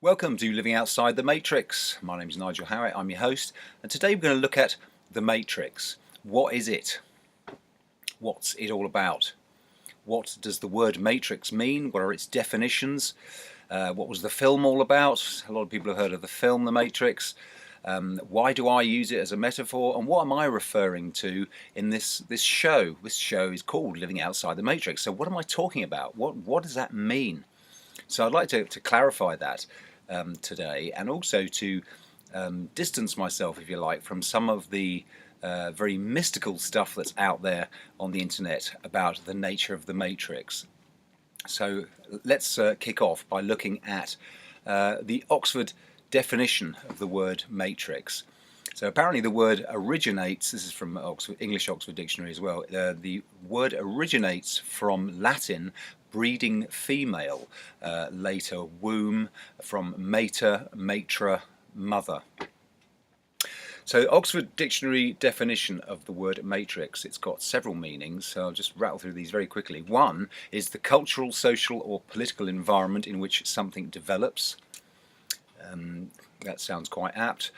Welcome to Living Outside the Matrix. My name is Nigel Howett, I'm your host, and today we're going to look at the Matrix. What is it? What's it all about? What does the word Matrix mean? What are its definitions? What was the film all about? A lot of people have heard of the film The Matrix. Why do I use it as a metaphor, and what am I referring to in this show? This show is called Living Outside the Matrix. So what am I talking about? What does that mean? So I'd like to clarify that today, and also to distance myself, if you like, from some of the very mystical stuff that's out there on the internet about the nature of the Matrix. So let's kick off by looking at the Oxford definition of the word matrix. So apparently the word originates, this is from English Oxford Dictionary as well, the word originates from Latin breeding female, later womb, from mater, matra, mother. So Oxford Dictionary definition of the word matrix, it's got several meanings, so I'll just rattle through these very quickly. One is the cultural, social or political environment in which something develops. That sounds quite apt.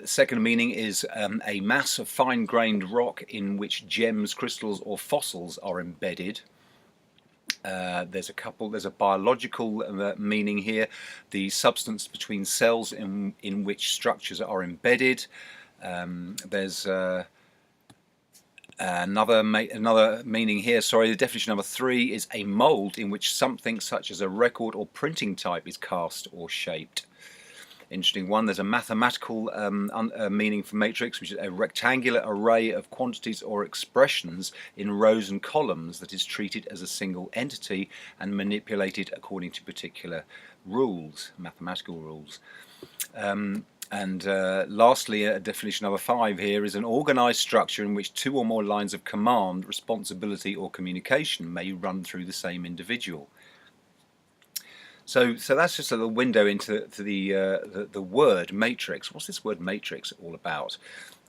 Second meaning is a mass of fine-grained rock in which gems, crystals or fossils are embedded. There's a biological meaning here, the substance between cells in which structures are embedded. There's another meaning here, the definition number 3 is a mold in which something such as a record or printing type is cast or shaped. Interesting one. There's a mathematical meaning for matrix, which is a rectangular array of quantities or expressions in rows and columns that is treated as a single entity and manipulated according to particular rules, mathematical rules. And lastly, definition number 5 here is an organized structure in which 2 or more lines of command, responsibility or communication may run through the same individual. So that's just a little window into the word matrix. What's this word matrix all about?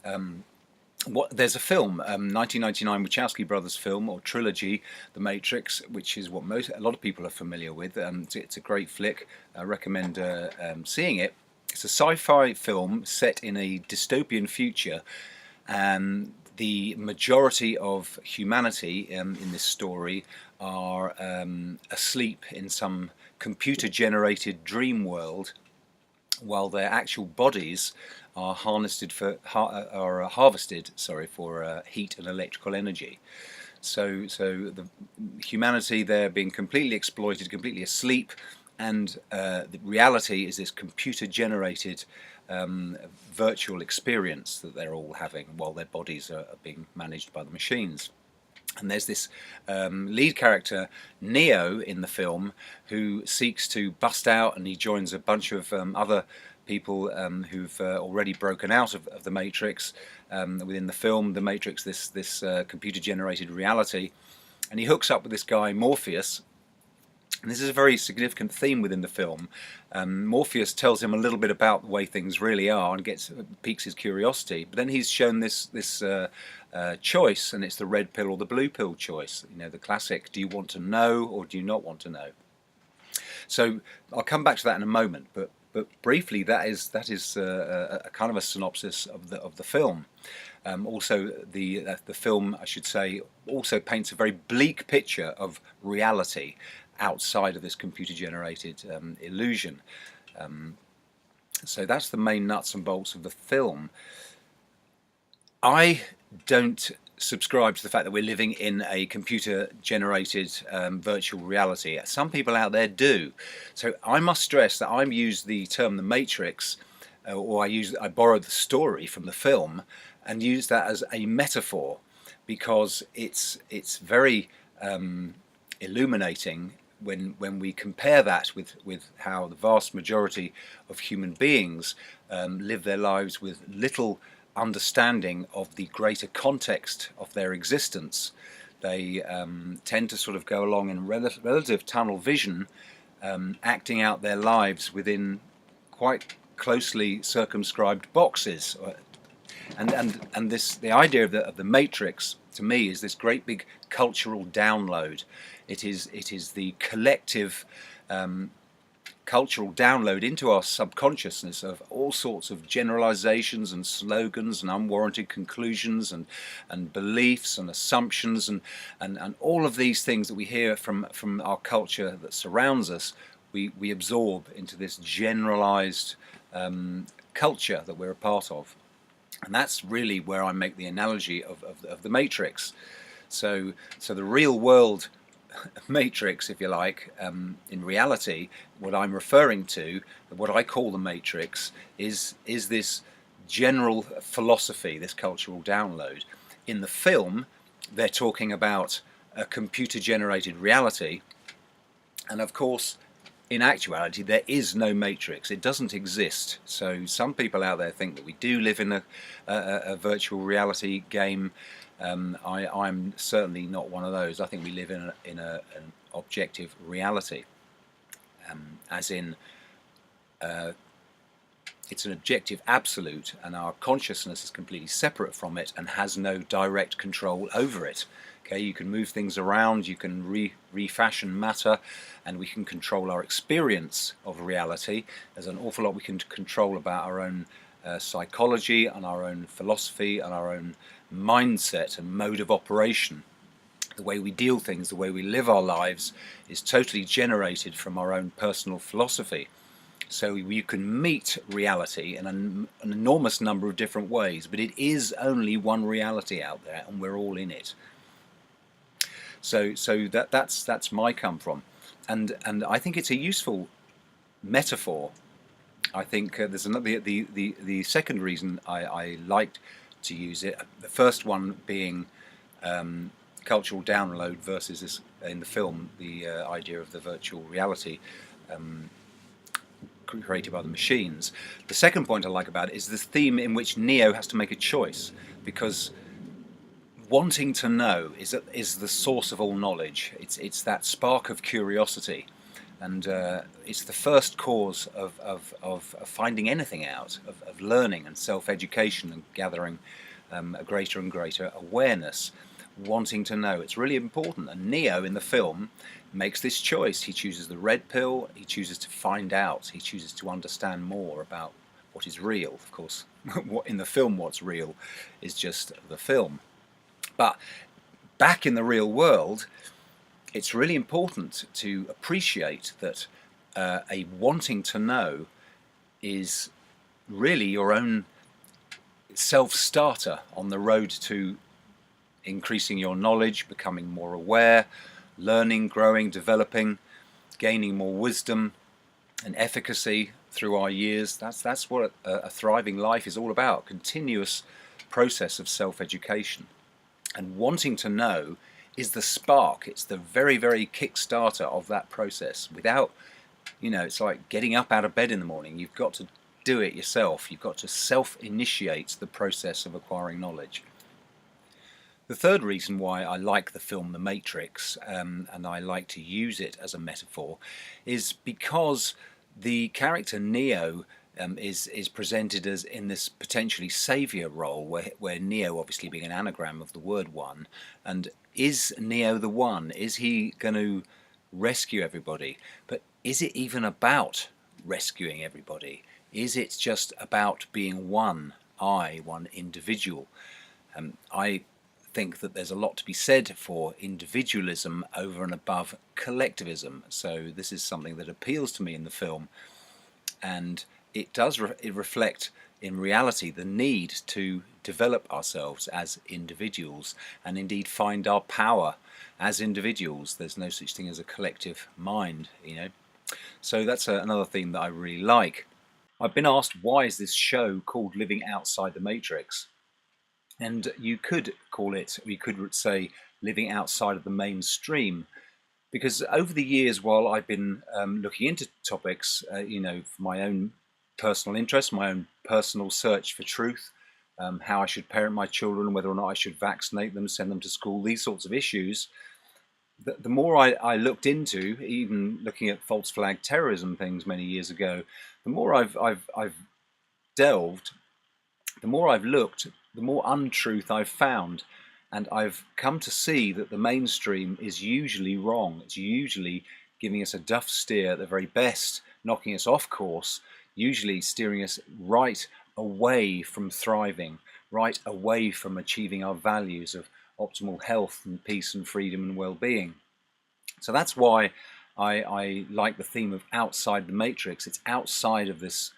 There's a film, 1999 Wachowski brothers film or trilogy, The Matrix, which is what a lot of people are familiar with. It's a great flick. I recommend seeing it. It's a sci-fi film set in a dystopian future, and the majority of humanity in this story are asleep in some computer-generated dream world, while their actual bodies are harvested for heat and electrical energy. So the humanity, they're being completely exploited, completely asleep, and the reality is this computer-generated virtual experience that they're all having while their bodies are being managed by the machines. And there's this lead character, Neo, in the film, who seeks to bust out, and he joins a bunch of other people who've already broken out of the Matrix within the film. The Matrix, this computer-generated reality, and he hooks up with this guy Morpheus. And this is a very significant theme within the film. Morpheus tells him a little bit about the way things really are and piques his curiosity. But then he's shown this choice, and it's the red pill or the blue pill choice. You know, the classic: do you want to know or do you not want to know? So I'll come back to that in a moment. But briefly, that is a kind of a synopsis of the film. Also, the film, I should say, also paints a very bleak picture of reality outside of this computer-generated illusion. So that's the main nuts and bolts of the film. I don't subscribe to the fact that we're living in a computer-generated virtual reality. Some people out there do. So I must stress that I use the term the Matrix, or I borrowed the story from the film and use that as a metaphor, because it's very illuminating when we compare that with how the vast majority of human beings live their lives with little understanding of the greater context of their existence. They tend to sort of go along in relative tunnel vision, acting out their lives within quite closely circumscribed boxes. And the idea of the Matrix, to me, is this great big cultural download. It is the collective cultural download into our subconsciousness of all sorts of generalizations and slogans and unwarranted conclusions and beliefs and assumptions and all of these things that we hear from our culture that surrounds us, we absorb into this generalized culture that we're a part of. And that's really where I make the analogy of the Matrix. So the real world Matrix, if you like, in reality, what I'm referring to, what I call the Matrix, is this general philosophy, this cultural download. In the film, they're talking about a computer-generated reality, and of course, in actuality, there is no Matrix. It doesn't exist. So some people out there think that we do live in a virtual reality game. I'm certainly not one of those. I think we live in an objective reality, as in it's an objective absolute, and our consciousness is completely separate from it and has no direct control over it. Okay, you can move things around, you can refashion matter, and we can control our experience of reality. There's an awful lot we can control about our own psychology and our own philosophy and our own mindset and mode of operation. The way we deal things, the way we live our lives is totally generated from our own personal philosophy. So you can meet reality in an enormous number of different ways, but it is only one reality out there, and we're all in it. So that's my come from, and I think it's a useful metaphor. I think there's another the second reason I liked to use it. The first one being cultural download versus this, in the film, the idea of the virtual reality created by the machines. The second point I like about it is this theme in which Neo has to make a choice, because wanting to know is the source of all knowledge. It's that spark of curiosity, and it's the first cause of finding anything out, of learning and self-education and gathering a greater and greater awareness. Wanting to know, it's really important. And Neo in the film makes this choice. He chooses the red pill. He chooses to find out. He chooses to understand more about what is real. Of course, in the film, what's real is just the film. But back in the real world, it's really important to appreciate that a wanting to know is really your own self-starter on the road to increasing your knowledge, becoming more aware, learning, growing, developing, gaining more wisdom and efficacy through our years. That's what a thriving life is all about, continuous process of self-education. And wanting to know is the spark. It's the very, very kick-starter of that process. Without, it's like getting up out of bed in the morning. You've got to do it yourself. You've got to self-initiate the process of acquiring knowledge. The third reason why I like the film The Matrix, and I like to use it as a metaphor, is because the character Neo is presented as in this potentially saviour role, where Neo obviously being an anagram of the word one. And is Neo the one? Is he going to rescue everybody? But is it even about rescuing everybody? Is it just about being one individual? I think that there's a lot to be said for individualism over and above collectivism. So this is something that appeals to me in the film, and it does reflect in reality the need to develop ourselves as individuals and indeed find our power as individuals. There's no such thing as a collective mind, So that's another theme that I really like. I've been asked, why is this show called Living Outside the Matrix? And you could say living outside of the mainstream, because over the years, while I've been looking into topics, for my own personal interest, my own personal search for truth, how I should parent my children, whether or not I should vaccinate them, send them to school, these sorts of issues, the more I looked into, even looking at false flag terrorism things many years ago, the more I've delved, the more I've looked, the more untruth I've found. And I've come to see that the mainstream is usually wrong. It's usually giving us a duff steer at the very best knocking us off course, usually steering us right away from thriving, right away from achieving our values of optimal health and peace and freedom and well-being. So that's why I like the theme of outside the matrix. It's outside of this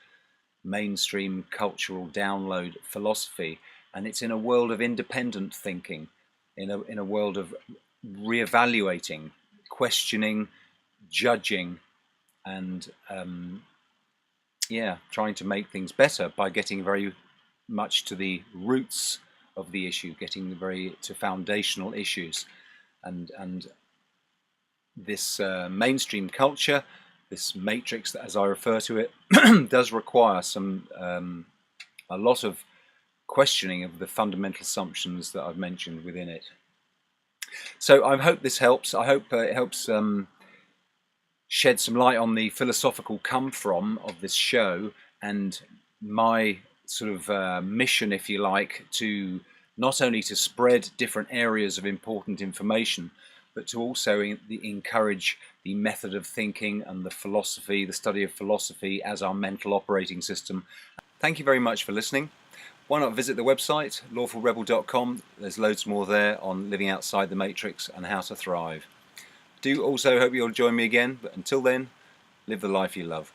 mainstream cultural download philosophy, and it's in a world of independent thinking, in a world of reevaluating, questioning, judging, and trying to make things better by getting very much to the roots of the issue, getting very to foundational issues, and this mainstream culture, this matrix, as I refer to it, does require some a lot of questioning of the fundamental assumptions that I've mentioned within it. So I hope this helps. I hope it helps shed some light on the philosophical come from of this show, and my sort of mission, if you like, to not only to spread different areas of important information, but to also encourage the method of thinking and the philosophy, the study of philosophy as our mental operating system. Thank you very much for listening. Why not visit the website, lawfulrebel.com. There's loads more there on living outside the matrix and how to thrive. Do also hope you'll join me again, but until then, live the life you love.